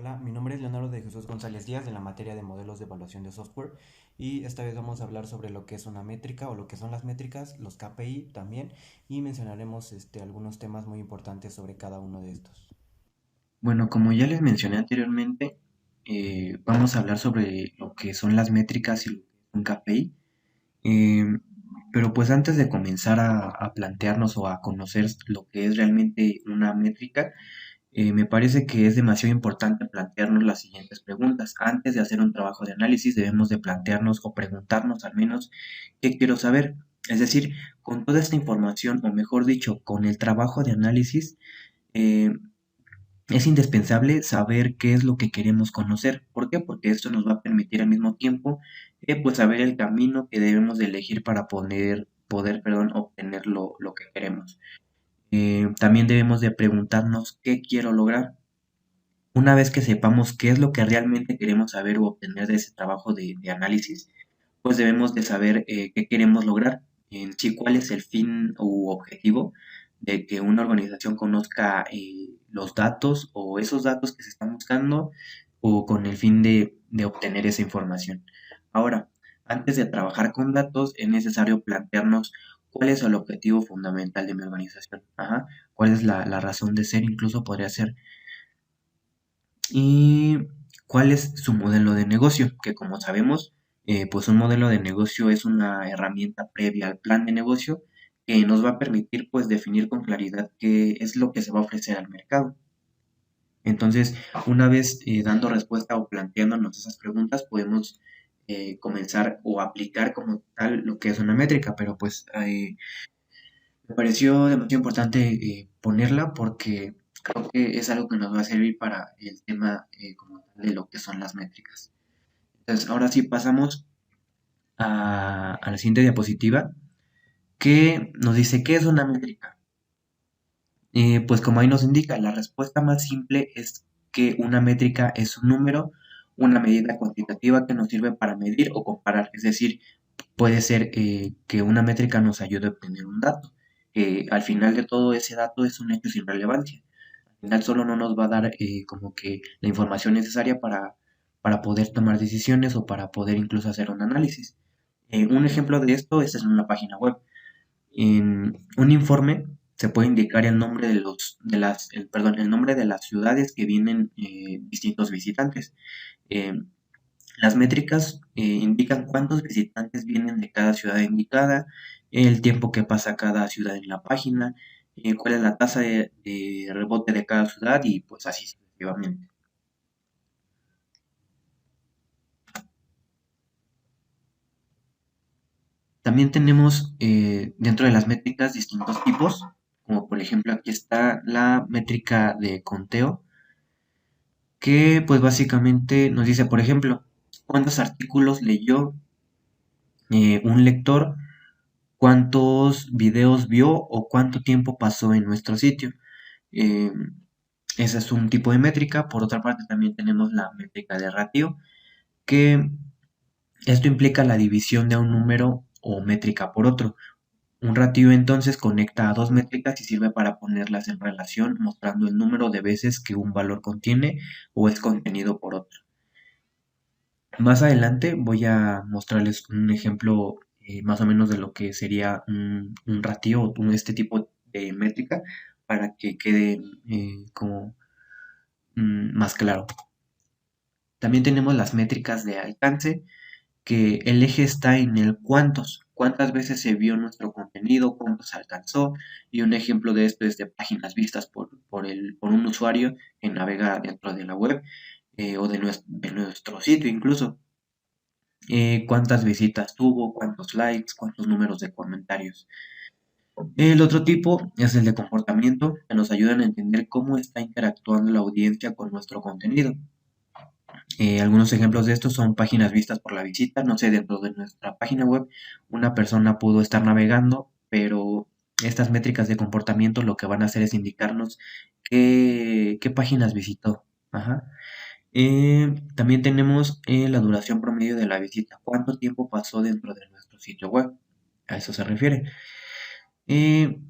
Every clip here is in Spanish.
Hola, mi nombre es Leonardo de Jesús González Díaz de la materia de modelos de evaluación de software y esta vez vamos a hablar sobre lo que es una métrica o lo que son las métricas, los KPI también y mencionaremos algunos temas muy importantes sobre cada uno de estos. Bueno, como ya les mencioné anteriormente, vamos a hablar sobre lo que son las métricas y lo que es un KPI. Eh, pero pues antes de comenzar a plantearnos o a conocer lo que es realmente una métrica, me parece que es demasiado importante plantearnos las siguientes preguntas. Antes de hacer un trabajo de análisis, debemos de plantearnos o preguntarnos al menos qué quiero saber. Es decir, con toda esta información, o mejor dicho, con el trabajo de análisis, eh, es indispensable saber qué es lo que queremos conocer. ¿Por qué? Porque esto nos va a permitir al mismo tiempo, pues saber el camino que debemos de elegir para poder, obtener lo que queremos. También debemos de preguntarnos qué quiero lograr. Una vez que sepamos qué es lo que realmente queremos saber o obtener de ese trabajo de análisis, pues debemos de saber qué queremos lograr, en sí cuál es el fin u objetivo de que una organización conozca los datos o esos datos que se están buscando o con el fin de obtener esa información. Ahora, antes de trabajar con datos es necesario plantearnos cuál es el objetivo fundamental de mi organización, ajá, cuál es la razón de ser, incluso podría ser, y cuál es su modelo de negocio, que como sabemos, pues un modelo de negocio es una herramienta previa al plan de negocio que nos va a permitir pues definir con claridad qué es lo que se va a ofrecer al mercado. Entonces, una vez dando respuesta o planteándonos esas preguntas, podemos comenzar o aplicar como tal lo que es una métrica, pero pues me pareció demasiado importante ponerla porque creo que es algo que nos va a servir para el tema como tal de lo que son las métricas. Entonces, ahora sí pasamos a la siguiente diapositiva que nos dice qué es una métrica. Pues como ahí nos indica, la respuesta más simple es que una métrica es un número, una medida cuantitativa que nos sirve para medir o comparar. Es decir, puede ser que una métrica nos ayude a obtener un dato. Al final de todo, ese dato es un hecho sin relevancia. Al final solo no nos va a dar como que la información necesaria para poder tomar decisiones o para poder incluso hacer un análisis. Un ejemplo de esto es en una página web. En un informe se puede indicar el nombre de el nombre de las ciudades que vienen distintos visitantes. Eh, las métricas indican cuántos visitantes vienen de cada ciudad indicada, el tiempo que pasa cada ciudad en la página, cuál es la tasa de rebote de cada ciudad y pues así sucesivamente. También tenemos dentro de las métricas distintos tipos, como por ejemplo aquí está la métrica de conteo, que pues básicamente nos dice, por ejemplo, cuántos artículos leyó un lector, cuántos videos vio o cuánto tiempo pasó en nuestro sitio. Eh, Ese es un tipo de métrica. Por otra parte, también tenemos la métrica de ratio, que esto implica la división de un número o métrica por otro. Un ratio entonces conecta a dos métricas y sirve para ponerlas en relación, mostrando el número de veces que un valor contiene o es contenido por otro. Más adelante voy a mostrarles un ejemplo más o menos de lo que sería un ratio o este tipo de métrica para que quede como más claro. También tenemos las métricas de alcance, que el eje está en el cuántas veces se vio nuestro contenido, cuánto se alcanzó, y un ejemplo de esto es de páginas vistas por un usuario que navega dentro de la web o de nuestro sitio incluso. Cuántas visitas tuvo, cuántos likes, cuántos números de comentarios. El otro tipo es el de comportamiento, que nos ayuda a entender cómo está interactuando la audiencia con nuestro contenido. Algunos ejemplos de estos son páginas vistas por la visita, no sé, dentro de nuestra página web una persona pudo estar navegando, pero estas métricas de comportamiento lo que van a hacer es indicarnos qué páginas visitó. Ajá. También tenemos la duración promedio de la visita, cuánto tiempo pasó dentro de nuestro sitio web, a eso se refiere. Eh,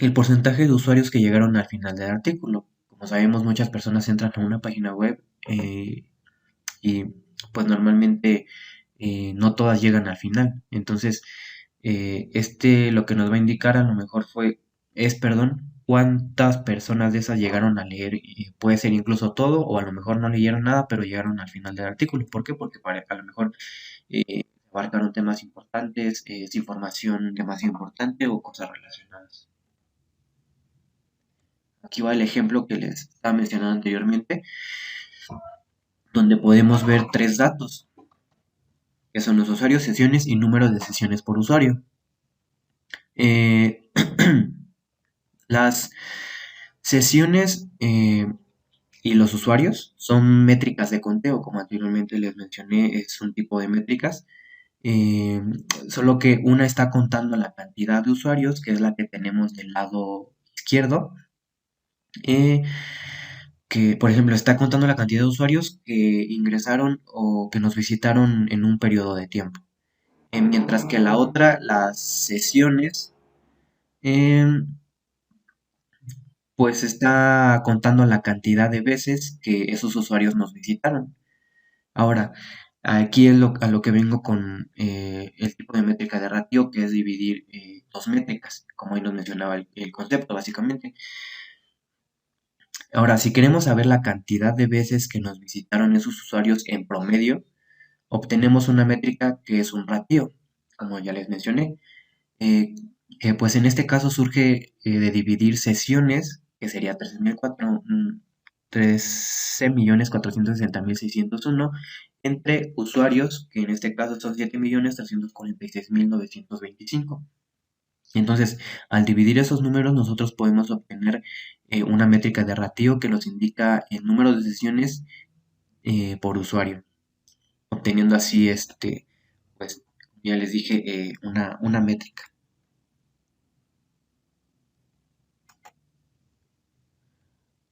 el porcentaje de usuarios que llegaron al final del artículo, como como sabemos, muchas personas entran a una página web y pues normalmente no todas llegan al final. Entonces, lo que nos va a indicar a lo mejor perdón, cuántas personas de esas llegaron a leer. Puede ser incluso todo, o a lo mejor no leyeron nada, pero llegaron al final del artículo. ¿Por qué? Porque a lo mejor abarcaron temas importantes, es información demasiado importante o cosas relacionadas. Aquí va el ejemplo que les estaba mencionando anteriormente, donde podemos ver tres datos, que son los usuarios, sesiones y número de sesiones por usuario. Eh, las sesiones y los usuarios son métricas de conteo, como anteriormente les mencioné, es un tipo de métricas, eh, solo que una está contando la cantidad de usuarios, que es la que tenemos del lado izquierdo, eh, que por ejemplo está contando la cantidad de usuarios que ingresaron o que nos visitaron en un periodo de tiempo. Mientras que la otra, las sesiones, em, pues está contando la cantidad de veces que esos usuarios nos visitaron. Ahora, aquí es a lo que vengo con el tipo de métrica de ratio, que es dividir dos métricas, como ahí nos mencionaba el concepto, básicamente. Ahora, si queremos saber la cantidad de veces que nos visitaron esos usuarios en promedio, obtenemos una métrica que es un ratio, como ya les mencioné, eh, que pues en este caso surge de dividir sesiones, que sería 13.460.601, entre usuarios, que en este caso son 7.346.925. Entonces, al dividir esos números, nosotros podemos obtener una métrica de ratio que nos indica el número de sesiones por usuario, obteniendo así, pues, ya les dije, una métrica.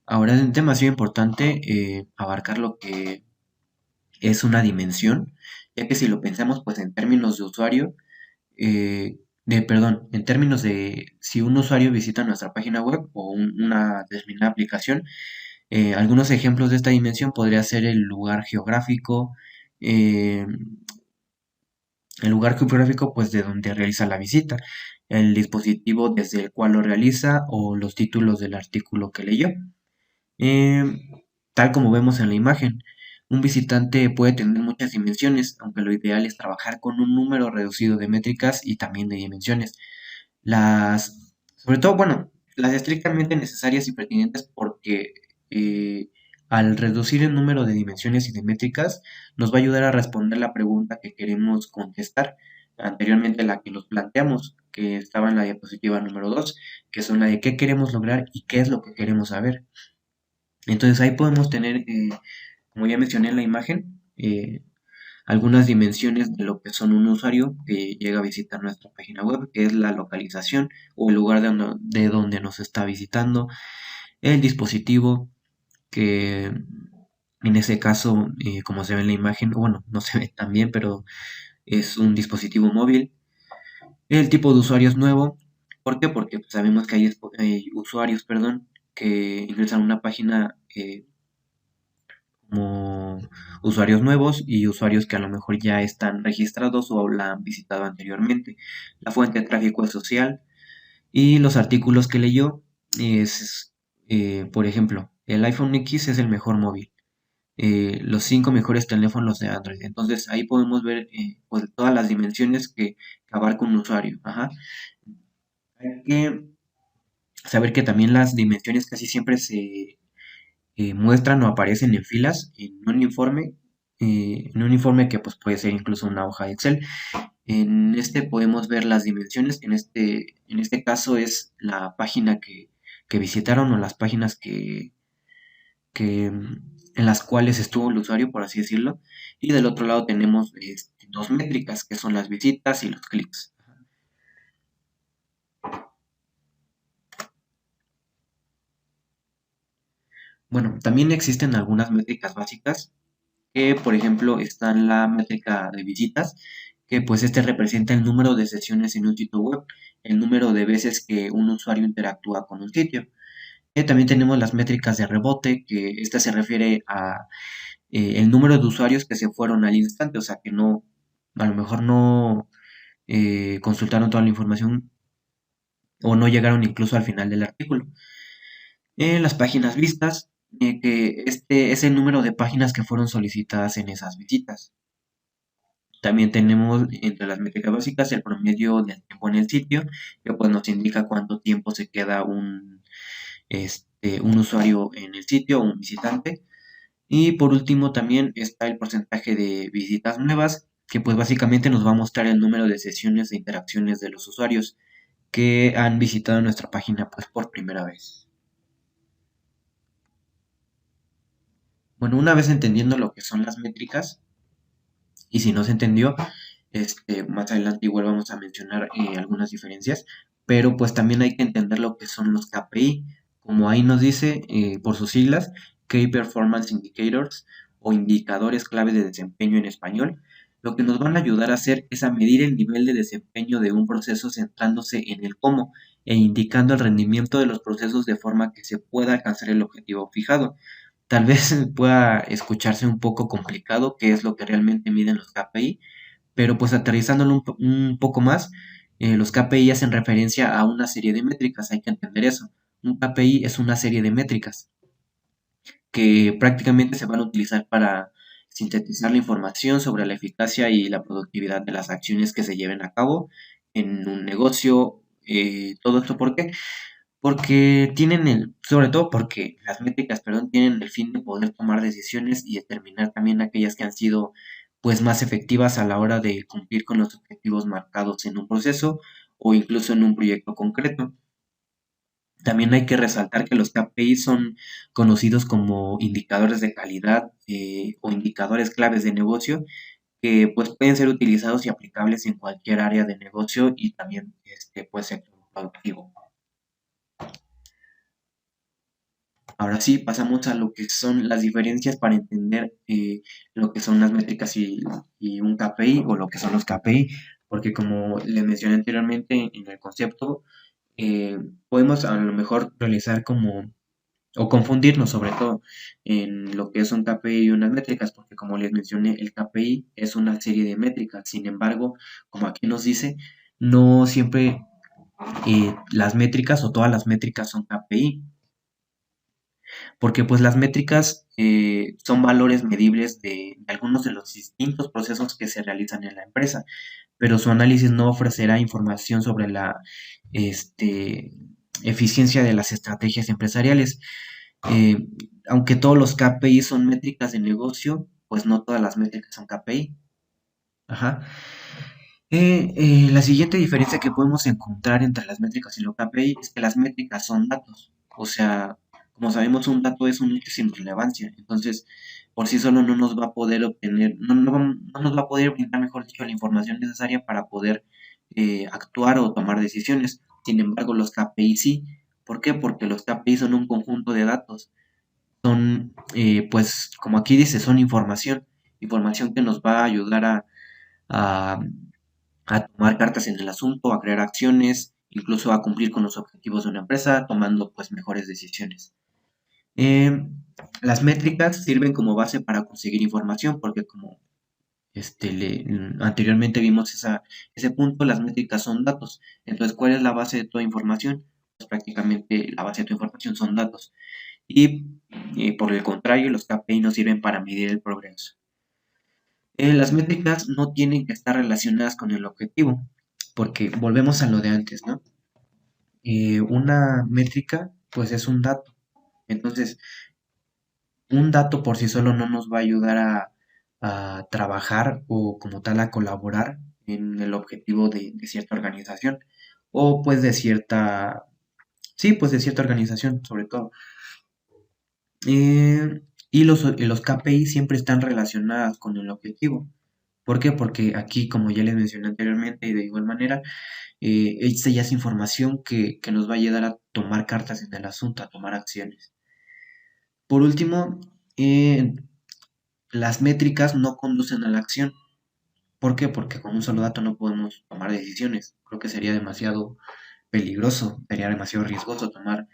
Ahora es demasiado importante abarcar lo que es una dimensión, ya que si lo pensamos pues en términos de usuario, perdón, en términos de si un usuario visita nuestra página web o una determinada aplicación, algunos ejemplos de esta dimensión podría ser eh, el lugar geográfico pues de donde realiza la visita, el dispositivo desde el cual lo realiza o los títulos del artículo que leyó. Em, Tal como vemos en la imagen, un visitante puede tener muchas dimensiones, aunque lo ideal es trabajar con un número reducido de métricas y también de dimensiones. Sobre todo, bueno, las estrictamente necesarias y pertinentes porque eh, al reducir el número de dimensiones y de métricas, nos va a ayudar a responder la pregunta que queremos contestar. Anteriormente la que nos planteamos, que estaba en la diapositiva número 2, que son la de qué queremos lograr y qué es lo que queremos saber. Entonces ahí podemos tener, como ya mencioné en la imagen, algunas dimensiones de lo que son un usuario que llega a visitar nuestra página web, que es la localización o el lugar de donde nos está visitando, el dispositivo, que en ese caso, como se ve en la imagen, bueno, no se ve tan bien, pero es un dispositivo móvil, el tipo de usuario es nuevo. ¿Por qué? Porque pues, sabemos que hay usuarios, perdón, que ingresan a una página como usuarios nuevos y usuarios que a lo mejor ya están registrados o la han visitado anteriormente. La fuente de tráfico es social y los artículos que leyó por ejemplo, el iPhone X es el mejor móvil. Los 5 mejores teléfonos de Android. Entonces ahí podemos ver pues, todas las dimensiones que abarca un usuario. Ajá. Hay que saber que también las dimensiones casi siempre se muestran o aparecen en filas en un informe que pues puede ser incluso una hoja de Excel. En este podemos ver las dimensiones, en este caso es la página que visitaron o las páginas en las cuales estuvo el usuario, por así decirlo, y del otro lado tenemos dos métricas que son las visitas y los clics. Bueno, también existen algunas métricas básicas que por ejemplo está en la métrica de visitas, que pues este representa el número de sesiones en un sitio web, el número de veces que un usuario interactúa con un sitio. También tenemos las métricas de rebote, que esta se refiere a el número de usuarios que se fueron al instante, o sea que no, a lo mejor no consultaron toda la información o no llegaron incluso al final del artículo. Las páginas vistas, que este es el número de páginas que fueron solicitadas en esas visitas. También tenemos entre las métricas básicas el promedio del tiempo en el sitio, que pues nos indica cuánto tiempo se queda un usuario en el sitio o un visitante. Y por último también está el porcentaje de visitas nuevas, que pues básicamente nos va a mostrar el número de sesiones e interacciones de los usuarios que han visitado nuestra página pues por primera vez. Bueno, una vez entendiendo lo que son las métricas, y si no se entendió, más adelante igual vamos a mencionar algunas diferencias, pero pues también hay que entender lo que son los KPI, como ahí nos dice por sus siglas, Key Performance Indicators o indicadores clave de desempeño en español. Lo que nos van a ayudar a hacer es a medir el nivel de desempeño de un proceso centrándose en el cómo e indicando el rendimiento de los procesos de forma que se pueda alcanzar el objetivo fijado. Tal vez pueda escucharse un poco complicado qué es lo que realmente miden los KPI, pero pues aterrizándolo un poco más, los KPI hacen referencia a una serie de métricas, hay que entender eso. Un KPI es una serie de métricas que prácticamente se van a utilizar para sintetizar la información sobre la eficacia y la productividad de las acciones que se lleven a cabo en un negocio. Todo esto, ¿por qué? Porque sobre todo porque las métricas, perdón, tienen el fin de poder tomar decisiones y determinar también aquellas que han sido pues más efectivas a la hora de cumplir con los objetivos marcados en un proceso o incluso en un proyecto concreto. También hay que resaltar que los KPI son conocidos como indicadores de calidad o indicadores claves de negocio que pues pueden ser utilizados y aplicables en cualquier área de negocio y también pues sector productivo. Ahora sí, pasamos a lo que son las diferencias para entender lo que son las métricas y un KPI o lo que son los KPI, porque como les mencioné anteriormente en el concepto, podemos a lo mejor realizar como o confundirnos sobre todo en lo que es un KPI y unas métricas, porque como les mencioné, el KPI es una serie de métricas, sin embargo, como aquí nos dice, no siempre las métricas o todas las métricas son KPI, porque pues las métricas son valores medibles de algunos de los distintos procesos que se realizan en la empresa, pero su análisis no ofrecerá información sobre la eficiencia de las estrategias empresariales. Eh, Aunque todos los KPI son métricas de negocio, pues no todas las métricas son KPI. Ajá. La siguiente diferencia que podemos encontrar entre las métricas y los KPI es que las métricas son datos. O sea, como sabemos, un dato es un hecho sin relevancia. Entonces, por sí solo no nos va a poder obtener, no nos va a poder brindar, mejor dicho, la información necesaria para poder actuar o tomar decisiones. Sin embargo, los KPI sí. ¿Por qué? Porque los KPI son un conjunto de datos. Son, pues, como aquí dice, son información. Información que nos va a ayudar a a tomar cartas en el asunto, a crear acciones, incluso a cumplir con los objetivos de una empresa, tomando pues mejores decisiones. Eh, las métricas sirven como base para conseguir información, porque como anteriormente vimos ese punto, las métricas son datos. Entonces, ¿cuál es la base de toda información? Pues prácticamente la base de toda información son datos. Y por el contrario, los KPI nos sirven para medir el progreso. Las métricas no tienen que estar relacionadas con el objetivo, porque volvemos a lo de antes, ¿no? Una métrica, pues es un dato. Entonces, un dato por sí solo no nos va a ayudar a trabajar o como tal a colaborar en el objetivo de cierta organización o pues de cierta, sí, pues de cierta organización sobre todo. Y los KPI siempre están relacionadas con el objetivo. ¿Por qué? Porque aquí, como ya les mencioné anteriormente y de igual manera, esta ya es información que nos va a ayudar a tomar cartas en el asunto, a tomar acciones. Por último, eh, las métricas no conducen a la acción. ¿Por qué? Porque con un solo dato no podemos tomar decisiones. Creo que sería demasiado peligroso, sería demasiado riesgoso tomar,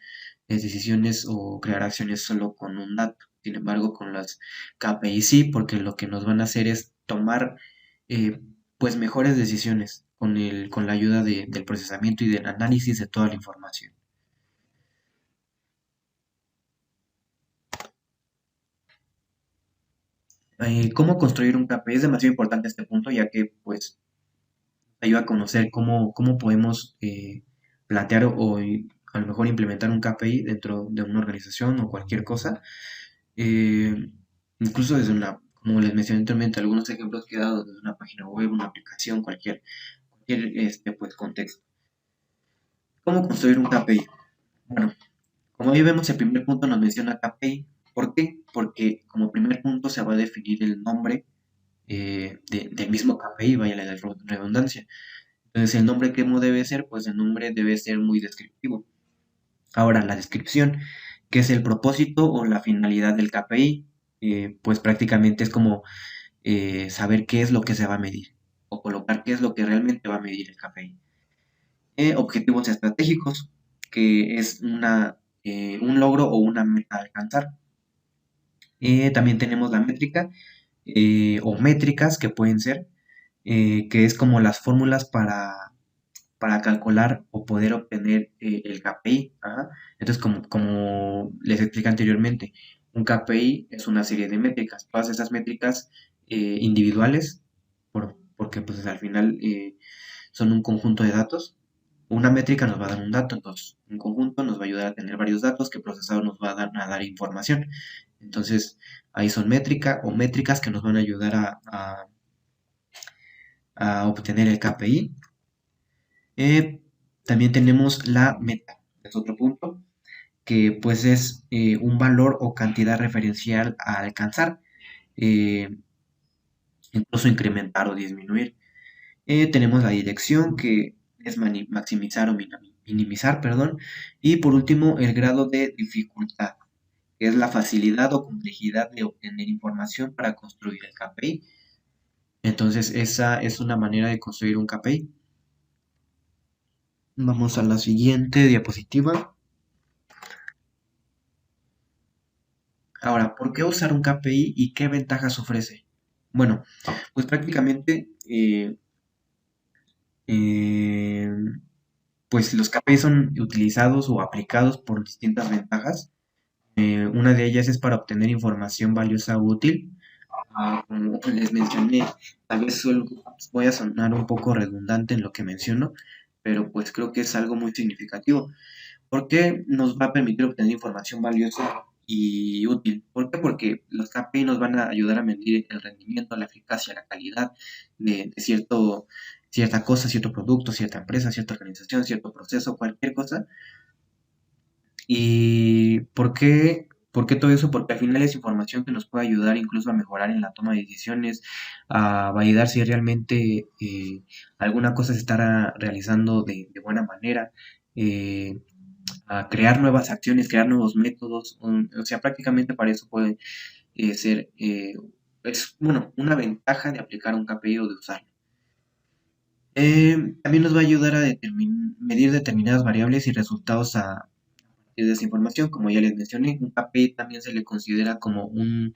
decisiones o crear acciones solo con un dato. Sin embargo, con las KPI sí, porque lo que nos van a hacer es tomar eh, pues mejores decisiones con la ayuda del procesamiento y del análisis de toda la información. ¿Cómo construir un KPI? Es demasiado importante este punto, ya que pues ayuda a conocer cómo podemos plantear a lo mejor implementar un KPI dentro de una organización o cualquier cosa. Eh, Incluso desde como les mencioné anteriormente, algunos ejemplos que he dado desde una página web, una aplicación, cualquier pues, contexto. ¿Cómo construir un KPI? Bueno, como ahí vemos, el primer punto nos menciona KPI. ¿Por qué? Porque como primer punto se va a definir el nombre del mismo KPI, vaya la redundancia. Entonces, el nombre que debe ser, pues el nombre debe ser muy descriptivo. Ahora, la descripción, que es el propósito o la finalidad del KPI, pues prácticamente es como saber qué es lo que se va a medir o colocar qué es lo que realmente va a medir el KPI. Objetivos estratégicos, que es un logro o una meta a alcanzar. También tenemos la métrica o métricas que pueden ser, que es como las fórmulas para calcular o poder obtener el KPI. Ajá. Entonces, como les expliqué anteriormente, un KPI es una serie de métricas. Todas esas métricas individuales, porque pues al final son un conjunto de datos. Una métrica nos va a dar un dato, entonces un conjunto nos va a ayudar a tener varios datos que el procesador nos va a dar información. Entonces, ahí son métrica o métricas que nos van a ayudar a obtener el KPI. Eh, También tenemos la meta, es otro punto, que pues es un valor o cantidad referencial a alcanzar, eh, incluso incrementar o disminuir. Tenemos la dirección, que es maximizar o minimizar, perdón. Y por último, el grado de dificultad, que es la facilidad o complejidad de obtener información para construir el KPI. Entonces, esa es una manera de construir un KPI. Vamos a la siguiente diapositiva. Ahora, ¿por qué usar un KPI y qué ventajas ofrece? Bueno, pues prácticamente, eh, pues los KPI son utilizados o aplicados por distintas ventajas. Una de ellas es para obtener información valiosa o útil. Como les mencioné, tal vez voy a sonar un poco redundante en lo que menciono, pero pues creo que es algo muy significativo. ¿Por qué nos va a permitir obtener información valiosa y útil? ¿Por qué? Porque los KPI nos van a ayudar a medir el rendimiento, la eficacia, la calidad de cierta cosa, cierto producto, cierta empresa, cierta organización, cierto proceso, cualquier cosa. ¿Y por qué todo eso? Porque al final es información que nos puede ayudar incluso a mejorar en la toma de decisiones, a validar si realmente alguna cosa se está realizando de buena manera, eh, a crear nuevas acciones, crear nuevos métodos. O sea, prácticamente para eso puede ser, es, bueno, una ventaja de aplicar un KPI o de usarlo. También nos va a ayudar a medir determinadas variables y resultados a partir de esa información. Como ya les mencioné, un KPI también se le considera como un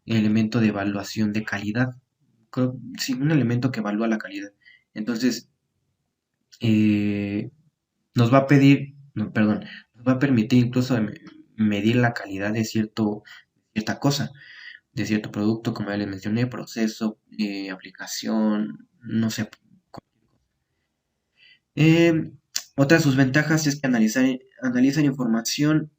elemento de evaluación de calidad. Sí, un elemento que evalúa la calidad. Entonces, eh, nos va a pedir, no, perdón, nos va a permitir incluso medir la calidad de cierta cosa, de cierto producto, como ya les mencioné, proceso, aplicación, no sé. Eh, Otra de sus ventajas es que analizan información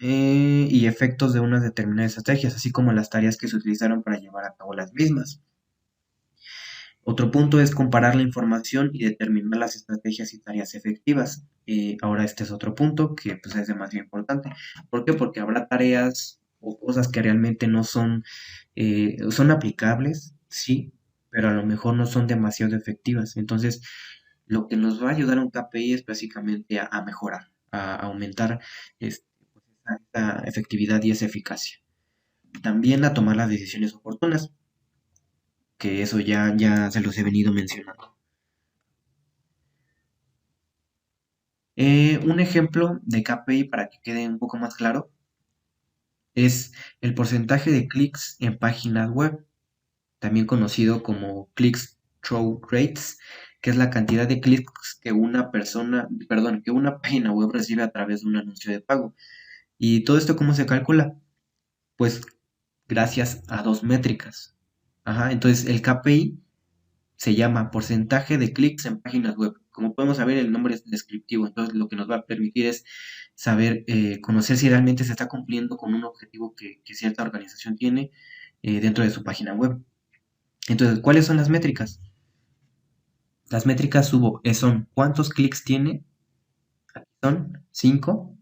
y efectos de unas determinadas estrategias, así como las tareas que se utilizaron para llevar a cabo las mismas. Otro punto es comparar la información y determinar las estrategias y tareas efectivas. Ahora este es otro punto que pues, es demasiado importante. ¿Por qué? Porque habrá tareas o cosas que realmente no son aplicables, sí, pero a lo mejor no son demasiado efectivas. Entonces, lo que nos va a ayudar a un KPI es básicamente a mejorar, a aumentar este, pues, esa efectividad y esa eficacia. También a tomar las decisiones oportunas, que eso ya se los he venido mencionando. Un ejemplo de KPI para que quede un poco más claro es el porcentaje de clics en páginas web, también conocido como click-through rates, que es la cantidad de clics que una persona, perdón, que una página web recibe a través de un anuncio de pago. ¿Y todo esto cómo se calcula? Pues gracias a dos métricas. Ajá, entonces el KPI se llama porcentaje de clics en páginas web. Como podemos saber, el nombre es descriptivo, entonces lo que nos va a permitir es saber, conocer si realmente se está cumpliendo con un objetivo que cierta organización tiene dentro de su página web. Entonces, ¿cuáles son las métricas? Las métricas son cuántos clics tiene, aquí son 5,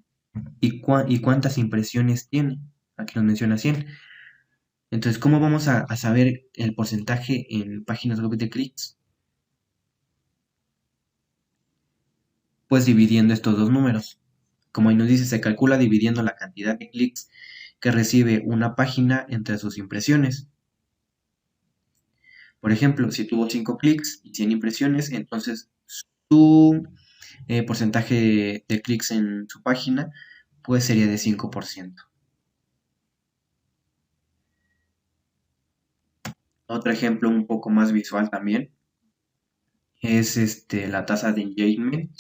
y cuántas impresiones tiene, aquí nos menciona 100. Entonces, ¿cómo vamos a saber el porcentaje en páginas web de clics? Pues dividiendo estos dos números. Como ahí nos dice, se calcula dividiendo la cantidad de clics que recibe una página entre sus impresiones. Por ejemplo, si tuvo 5 clics y 100 impresiones, entonces su porcentaje de clics en su página pues sería de 5%. Otro ejemplo un poco más visual también es la tasa de engagement,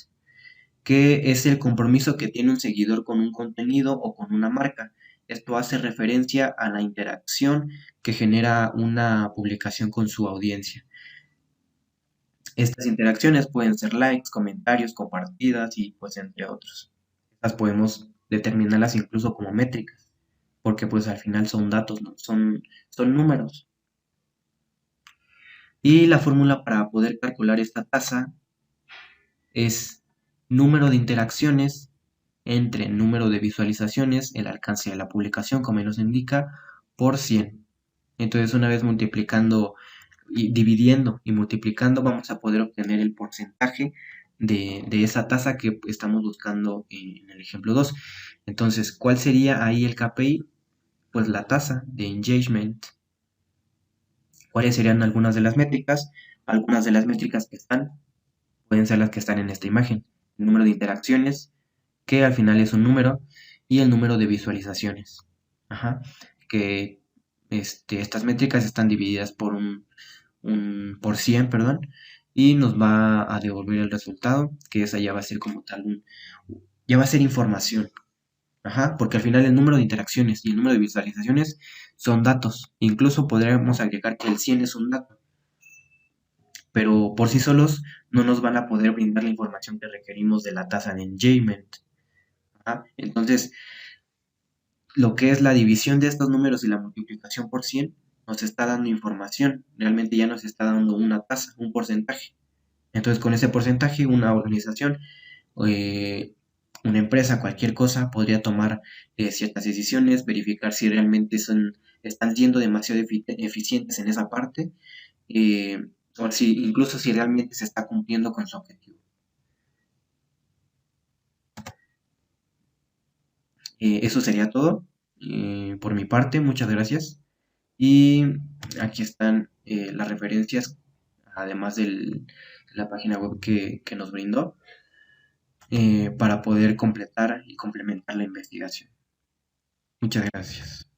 que es el compromiso que tiene un seguidor con un contenido o con una marca. Esto hace referencia a la interacción que genera una publicación con su audiencia. Estas interacciones pueden ser likes, comentarios, compartidas y pues entre otros. Las podemos determinarlas incluso como métricas, porque pues al final son datos, ¿no? Son números. Y la fórmula para poder calcular esta tasa es número de interacciones entre número de visualizaciones, el alcance de la publicación, como nos indica, por 100. Entonces, una vez multiplicando y dividiendo y multiplicando, vamos a poder obtener el porcentaje de esa tasa que estamos buscando en el ejemplo 2. Entonces, ¿cuál sería ahí el KPI? Pues la tasa de engagement. ¿Cuáles serían algunas de las métricas? Algunas de las métricas que están pueden ser las que están en esta imagen. El número de interacciones, que al final es un número, y el número de visualizaciones. Ajá. Que estas métricas están divididas por 100, perdón, y nos va a devolver el resultado, que esa ya va a ser como tal ya va a ser información. Ajá, porque al final el número de interacciones y el número de visualizaciones son datos. Incluso podríamos agregar que el 100 es un dato, pero por sí solos no nos van a poder brindar la información que requerimos de la tasa de engagement. Ajá. Entonces, lo que es la división de estos números y la multiplicación por 100 nos está dando información. Realmente ya nos está dando una tasa, un porcentaje. Entonces, con ese porcentaje, una organización, eh, una empresa, cualquier cosa, podría tomar ciertas decisiones, verificar si realmente están siendo demasiado eficientes en esa parte, eh, o si incluso si realmente se está cumpliendo con su objetivo. Eso sería todo por mi parte, muchas gracias. Y aquí están las referencias, además de la página web que nos brindó, para poder completar y complementar la investigación. Muchas gracias.